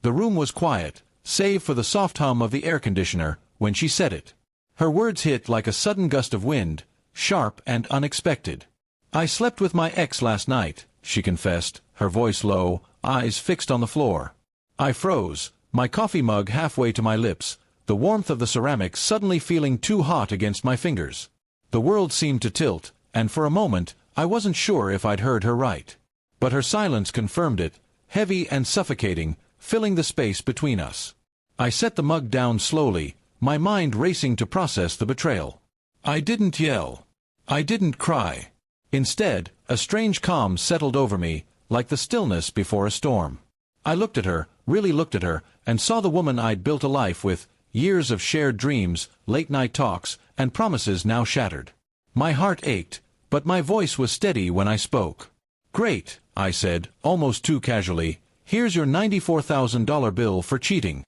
The room was quiet, save for the soft hum of the air conditioner, when she said it. Her words hit like a sudden gust of wind, sharp and unexpected. "I slept with my ex last night," she confessed, her voice low, eyes fixed on the floor. I froze, my coffee mug halfway to my lips, the warmth of the ceramics suddenly feeling too hot against my fingers. The world seemed to tilt, and for a moment, I wasn't sure if I'd heard her right. But her silence confirmed it, heavy and suffocating, filling the space between us. I set the mug down slowly, my mind racing to process the betrayal. I didn't yell. I didn't cry. Instead, a strange calm settled over me, like the stillness before a storm. I looked at her, really looked at her, and saw the woman I'd built a life with, years of shared dreams, late-night talks, and promises now shattered. My heart ached, but my voice was steady when I spoke. "Great," I said, almost too casually, "here's your $94,000 bill for cheating."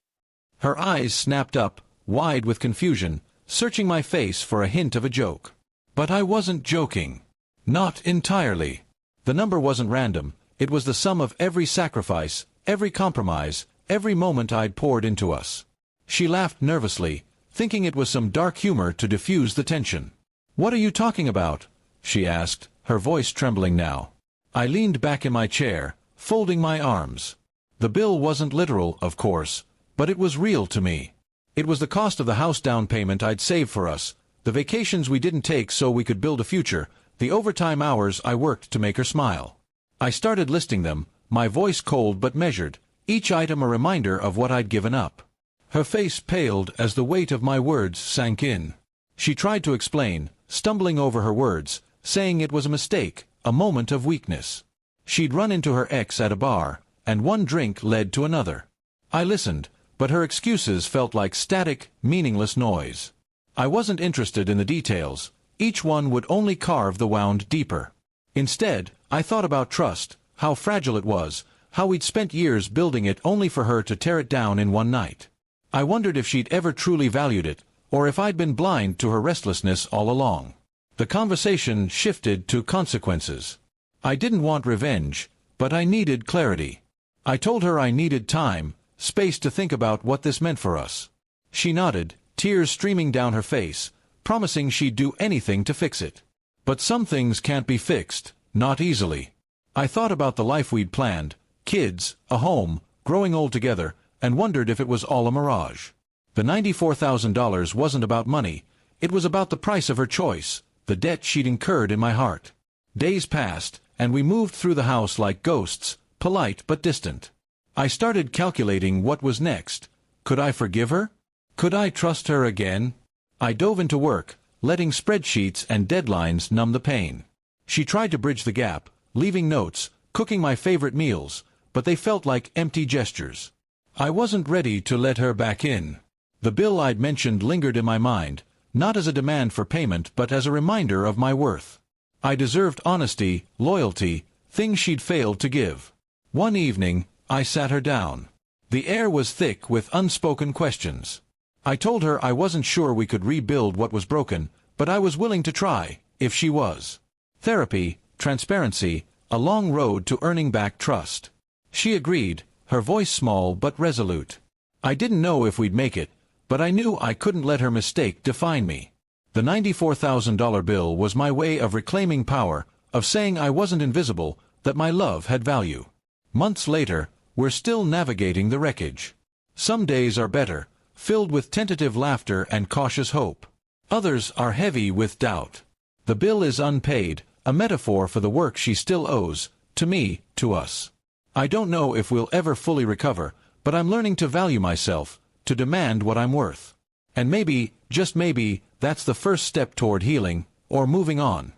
Her eyes snapped up, wide with confusion, searching my face for a hint of a joke. But I wasn't joking. Not entirely. The number wasn't random, it was the sum of every sacrifice, every compromise, every moment I'd poured into us. She laughed nervously, thinking it was some dark humor to diffuse the tension. "What are you talking about?" she asked, her voice trembling now. I leaned back in my chair, folding my arms. The bill wasn't literal, of course, but it was real to me. It was the cost of the house down payment I'd saved for us, the vacations we didn't take so we could build a future, the overtime hours I worked to make her smile. I started listing them, my voice cold but measured, each item a reminder of what I'd given up. Her face paled as the weight of my words sank in. She tried to explain, stumbling over her words, saying it was a mistake, a moment of weakness. She'd run into her ex at a bar, and one drink led to another. I listened, but her excuses felt like static, meaningless noise. I wasn't interested in the details. Each one would only carve the wound deeper. Instead, I thought about trust, how fragile it was, how we'd spent years building it only for her to tear it down in one night. I wondered if she'd ever truly valued it, or if I'd been blind to her restlessness all along. The conversation shifted to consequences. I didn't want revenge, but I needed clarity. I told her I needed time, space to think about what this meant for us. She nodded, tears streaming down her face, promising she'd do anything to fix it. But some things can't be fixed, not easily. I thought about the life we'd planned, kids, a home, growing old together, and wondered if it was all a mirage. The $94,000 wasn't about money, it was about the price of her choice, the debt she'd incurred in my heart. Days passed, and we moved through the house like ghosts, polite but distant. I started calculating what was next. Could I forgive her? Could I trust her again? I dove into work, letting spreadsheets and deadlines numb the pain. She tried to bridge the gap, leaving notes, cooking my favorite meals, but they felt like empty gestures. I wasn't ready to let her back in. The bill I'd mentioned lingered in my mind, not as a demand for payment but as a reminder of my worth. I deserved honesty, loyalty, things she'd failed to give. One evening, I sat her down. The air was thick with unspoken questions. I told her I wasn't sure we could rebuild what was broken, but I was willing to try, if she was. Therapy, transparency, a long road to earning back trust. She agreed, her voice small but resolute. I didn't know if we'd make it, but I knew I couldn't let her mistake define me. The $94,000 bill was my way of reclaiming power, of saying I wasn't invisible, that my love had value. Months later, we're still navigating the wreckage. Some days are better, filled with tentative laughter and cautious hope. Others are heavy with doubt. The bill is unpaid, a metaphor for the work she still owes, to me, to us. I don't know if we'll ever fully recover, but I'm learning to value myself, to demand what I'm worth. And maybe, just maybe, that's the first step toward healing, or moving on.